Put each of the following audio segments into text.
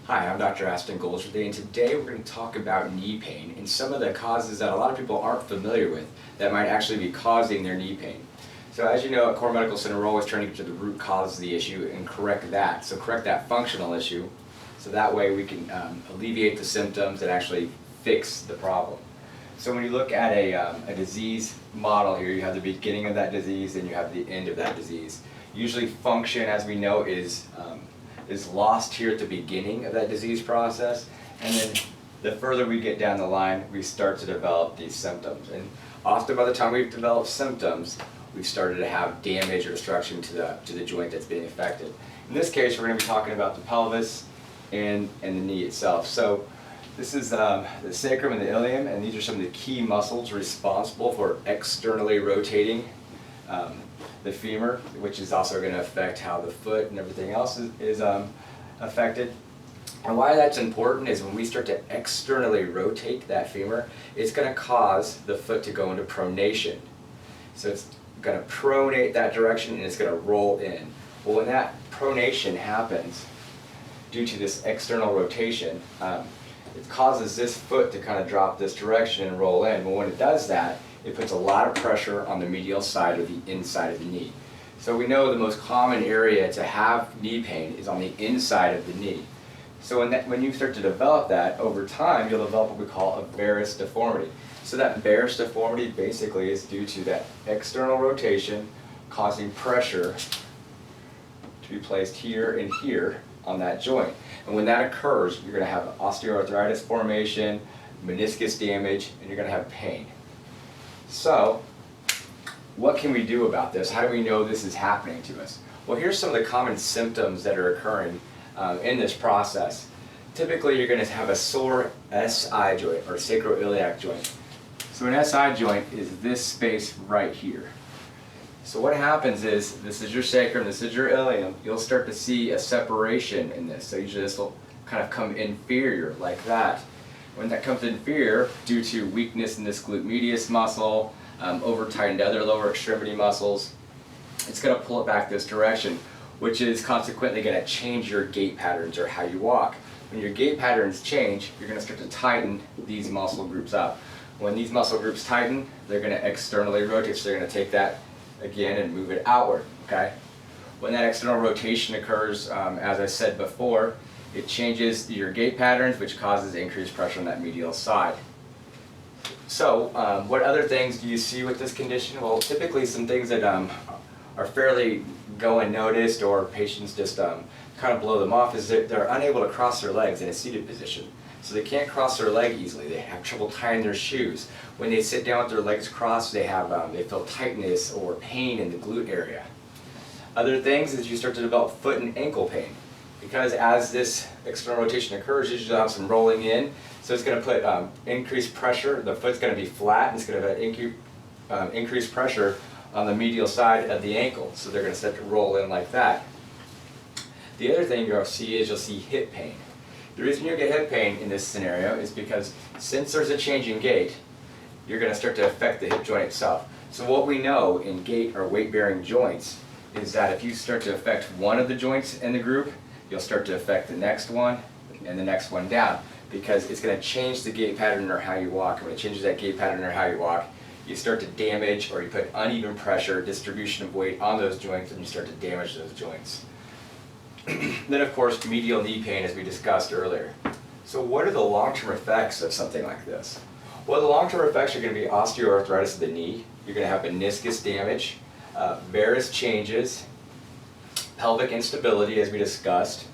Hi, I'm Dr. Aston Goldsworthy, and today we're going to talk about knee pain and some of the causes that a lot of people aren't familiar with that might actually be causing their knee pain. So as you know, at Core Medical Center, we're always trying to get to the root cause of the issue and correct that. So correct that functional issue, so that way we can alleviate the symptoms and actually fix the problem. So when you look at a disease model here, you have the beginning of that disease and you have the end of that disease. Usually function, as we know, is lost here at the beginning of that disease process, and then the further we get down the line, we start to develop these symptoms. And often by the time we've developed symptoms, we've started to have damage or destruction to the joint that's being affected. In this case, we're going to be talking about the pelvis and the knee itself. So this is the sacrum and the ilium, and these are some of the key muscles responsible for externally rotating the femur, which is also going to affect how the foot and everything else is affected. And why that's important is when we start to externally rotate that femur, it's going to cause the foot to go into pronation. So it's going to pronate that direction and it's going to roll in. Well, when that pronation happens, due to this external rotation, it causes this foot to kind of drop this direction and roll in. Well, when it does that, it puts a lot of pressure on the medial side or the inside of the knee. So we know the most common area to have knee pain is on the inside of the knee. So when you start to develop that, over time you'll develop what we call a varus deformity. So that varus deformity basically is due to that external rotation causing pressure to be placed here and here on that joint. And when that occurs, you're going to have osteoarthritis formation, meniscus damage, and you're going to have pain. So, what can we do about this? How do we know this is happening to us? Well, here's some of the common symptoms that are occurring in this process. Typically, you're going to have a sore SI joint or sacroiliac joint. So an SI joint is this space right here. So what happens is, this is your sacrum, this is your ilium, you'll start to see a separation in this. So usually this will kind of come inferior like that. When that comes inferior, due to weakness in this glute medius muscle, over-tightened other lower extremity muscles, it's going to pull it back this direction, which is consequently going to change your gait patterns or how you walk. When your gait patterns change, you're going to start to tighten these muscle groups up. When these muscle groups tighten, they're going to externally rotate, so they're going to take that again and move it outward. Okay? When that external rotation occurs, as I said before, it changes your gait patterns, which causes increased pressure on that medial side. So, what other things do you see with this condition? Well, typically some things that are fairly go unnoticed, or patients just kind of blow them off, is that they're unable to cross their legs in a seated position. So they can't cross their leg easily. They have trouble tying their shoes. When they sit down with their legs crossed, they feel tightness or pain in the glute area. Other things is you start to develop foot and ankle pain, because as this external rotation occurs, you usually have some rolling in, so it's going to put increased pressure. The foot's going to be flat, and it's going to have increased pressure on the medial side of the ankle, so they're going to start to roll in like that. The other thing you'll see hip pain. The reason you get hip pain in this scenario is because since there's a change in gait, you're going to start to affect the hip joint itself. So what we know in gait or weight-bearing joints is that if you start to affect one of the joints in the group, you'll start to affect the next one and the next one down, because it's going to change the gait pattern or how you walk. And when it changes that gait pattern or how you walk, you start to damage, or you put uneven pressure, distribution of weight on those joints, and you start to damage those joints. Then of course, medial knee pain, as we discussed earlier. So what are the long-term effects of something like this? Well, the long-term effects are going to be osteoarthritis of the knee. You're going to have meniscus damage, varus changes, pelvic instability, as we discussed.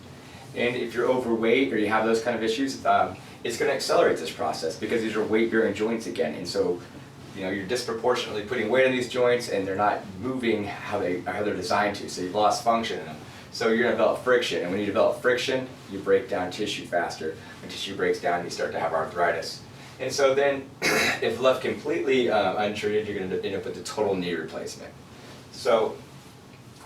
And if you're overweight or you have those kind of issues, it's going to accelerate this process, because these are weight-bearing joints again. And so, you're disproportionately putting weight on these joints, and they're not moving how they're designed to. So you've lost function in them. So you're going to develop friction, and when you develop friction, you break down tissue faster. When tissue breaks down, you start to have arthritis. And so then, if left completely untreated, you're going to end up with a total knee replacement. So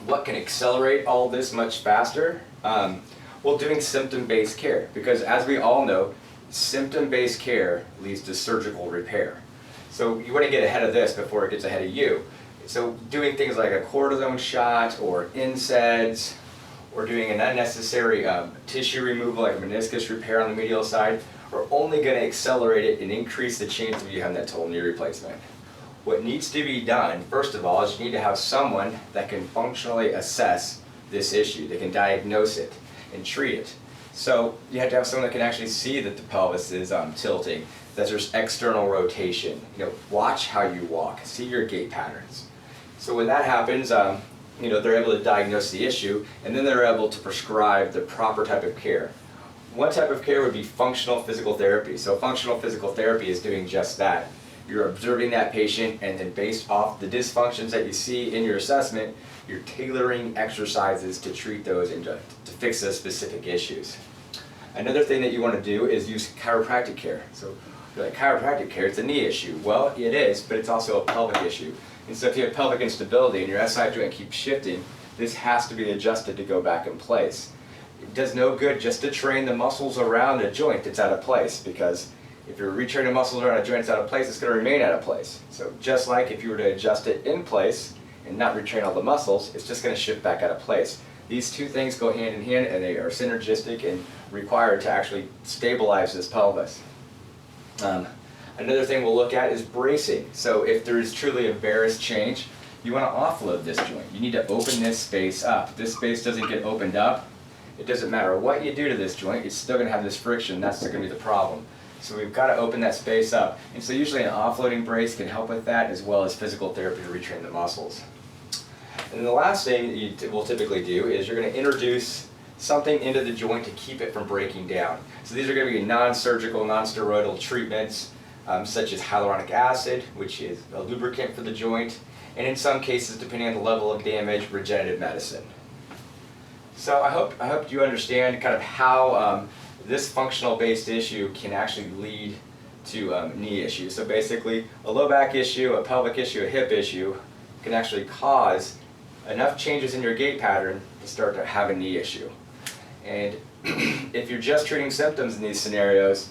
what can accelerate all this much faster? Well, doing symptom-based care, because as we all know, symptom-based care leads to surgical repair. So you want to get ahead of this before it gets ahead of you. So doing things like a cortisone shot or NSAIDs or doing an unnecessary tissue removal like a meniscus repair on the medial side are only going to accelerate it and increase the chance of you having that total knee replacement. What needs to be done, first of all, is you need to have someone that can functionally assess this issue. They can diagnose it and treat it. So you have to have someone that can actually see that the pelvis is tilting, that there's external rotation. Watch how you walk, see your gait patterns. So when that happens, they're able to diagnose the issue, and then they're able to prescribe the proper type of care. One type of care would be functional physical therapy. So functional physical therapy is doing just that. You're observing that patient, and then based off the dysfunctions that you see in your assessment, you're tailoring exercises to treat those and to fix those specific issues. Another thing that you want to do is use chiropractic care. So you're like, chiropractic care, it's a knee issue. Well, it is, but it's also a pelvic issue. And so if you have pelvic instability and your SI joint keeps shifting, this has to be adjusted to go back in place. It does no good just to train the muscles around a joint that's out of place, because if you're retraining muscles around a joint that's out of place, it's going to remain out of place. So just like if you were to adjust it in place and not retrain all the muscles, it's just going to shift back out of place. These two things go hand in hand, and they are synergistic and required to actually stabilize this pelvis. Another thing we'll look at is bracing. So if there is truly a varus change, you want to offload this joint. You need to open this space up. If this space doesn't get opened up, it doesn't matter what you do to this joint, it's still going to have this friction. That's going to be the problem. So we've got to open that space up. And so usually an offloading brace can help with that, as well as physical therapy to retrain the muscles. And then the last thing that you will typically do is you're going to introduce something into the joint to keep it from breaking down. So these are going to be non-surgical, non-steroidal treatments, such as hyaluronic acid, which is a lubricant for the joint, and in some cases, depending on the level of damage, regenerative medicine. So I hope you understand kind of how this functional based issue can actually lead to knee issues. So basically, a low back issue, a pelvic issue, a hip issue can actually cause enough changes in your gait pattern to start to have a knee issue. And if you're just treating symptoms in these scenarios,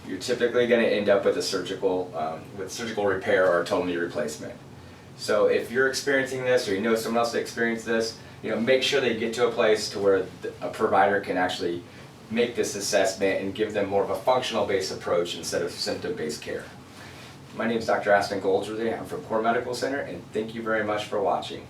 you're typically going to end up with a surgical repair or a total knee replacement. So if you're experiencing this, or you know someone else that experienced this, make sure they get to a place to where a provider can actually make this assessment and give them more of a functional-based approach instead of symptom-based care. My name is Dr. Aston Goldsworthy. I'm from Core Medical Center, and thank you very much for watching.